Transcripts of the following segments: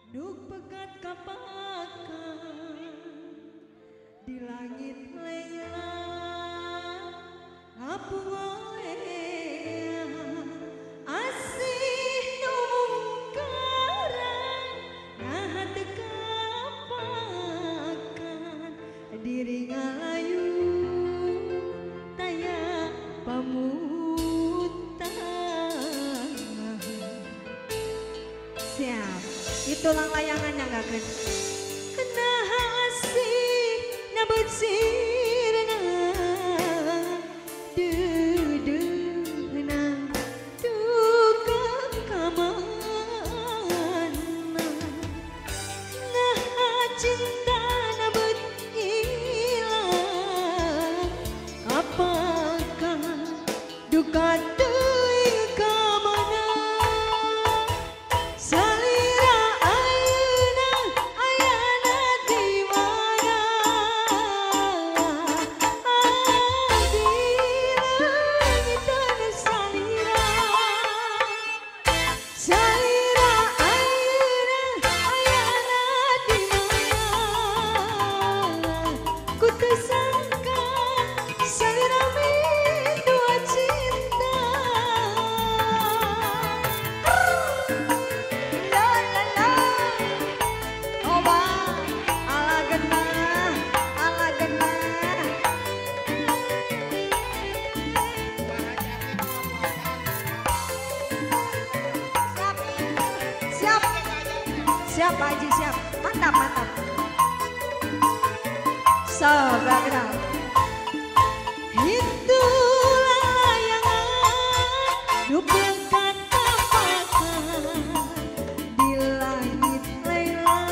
Nuk pekat kapakan di langit lela ngapung oleh asih numungkaran ngahat kapakan diri ngalayu taya pamutan. Siap, itulah layangannya gak kan? Nah asih nabut sirna duduna tukang kamana nah cinta nabut hilang apakah duka teuing kamana salira ayeuna ayana di mana di langit dan salira salira ayeuna ayana di mana ku teu sangka salira dua cinta la la la oba ala genah siap siap Pak Haji siap mantap saudara itulah layangan nu pekat kapakan di langit lela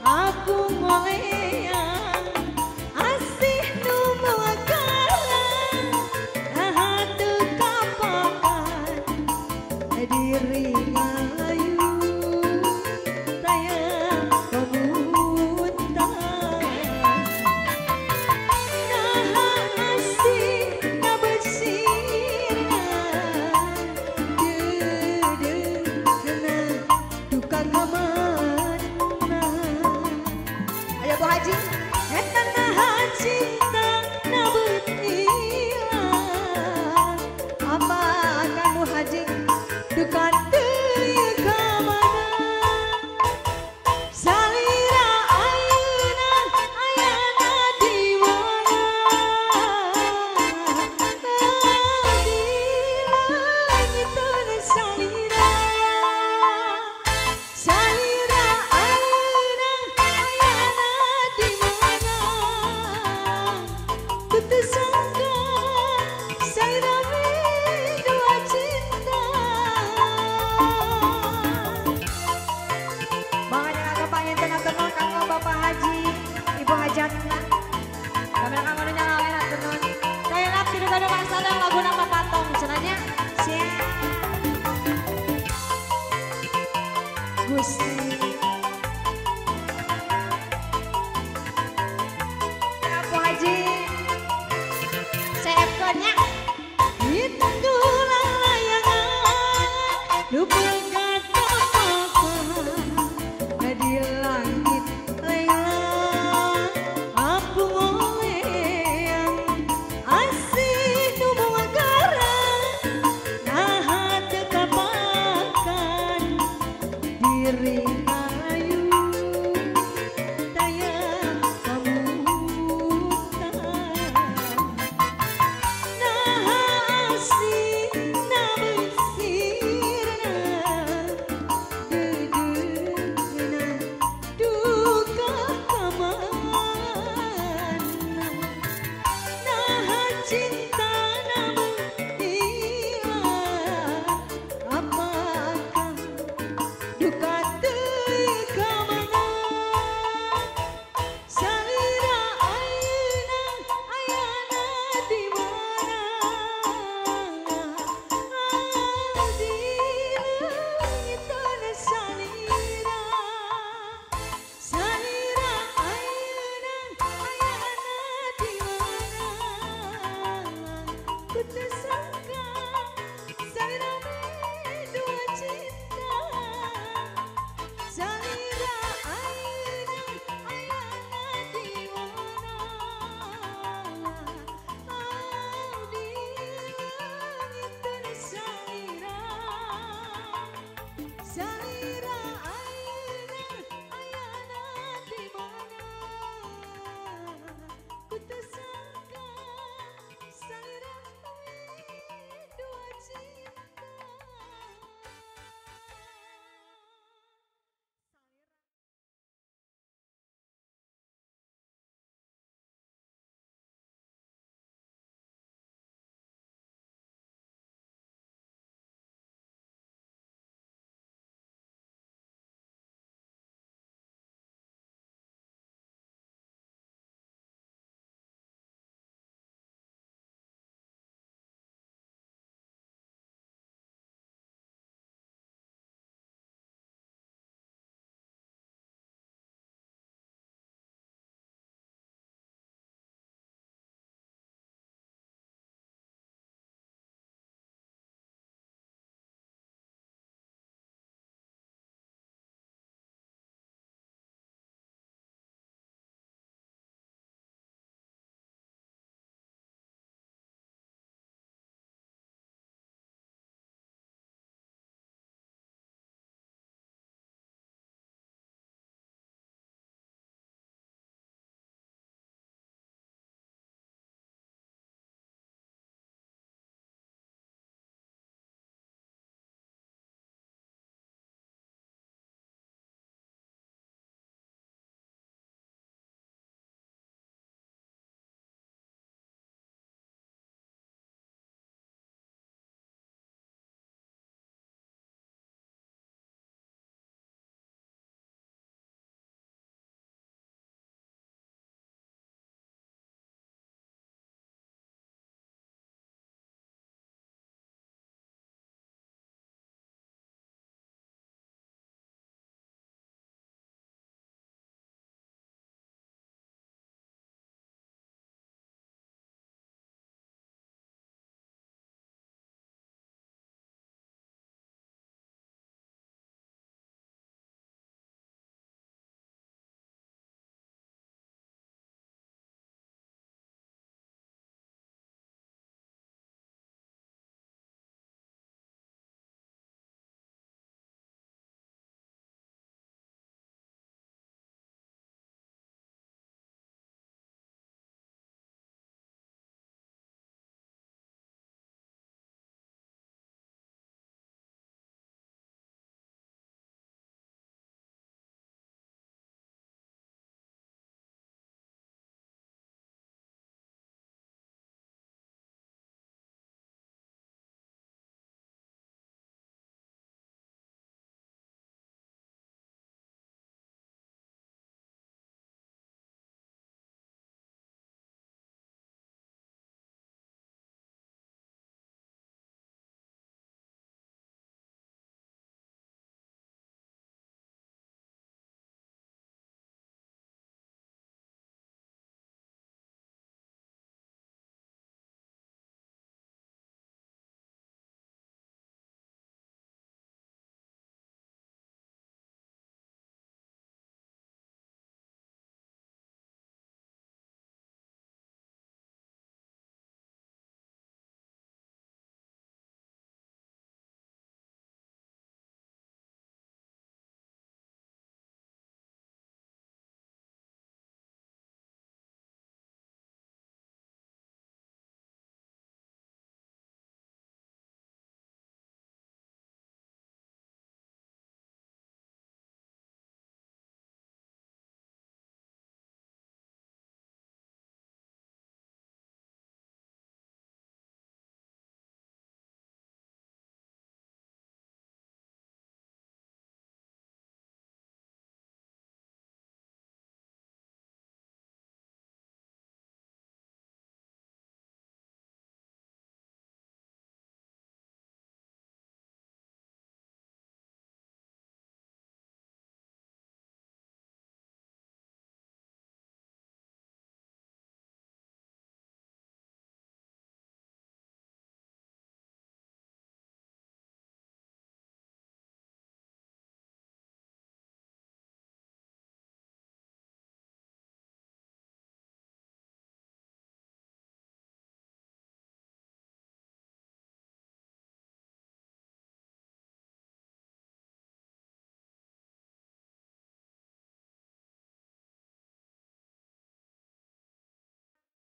aku ngoleang asih nu mewakalan hatu kapakan diri ngayu tayang pemutan. Ayo Bu Haji, eta nahan cinta nabut ilang. Apa akan Bu Haji duka teuing ka mana? Salira ayeuna ayana di mana? Di langit dan salira. Salira ayeuna ayana di mana? Ku teu sangka salira dua cinta. Makanya kagak panginten aturun kanggo Bapak Haji, Ibu Hajatna. Kamera kanggo nyalawen aturun. Saya lap di depan bangsa dan lagu nama patong cenanya. Siap. Gusti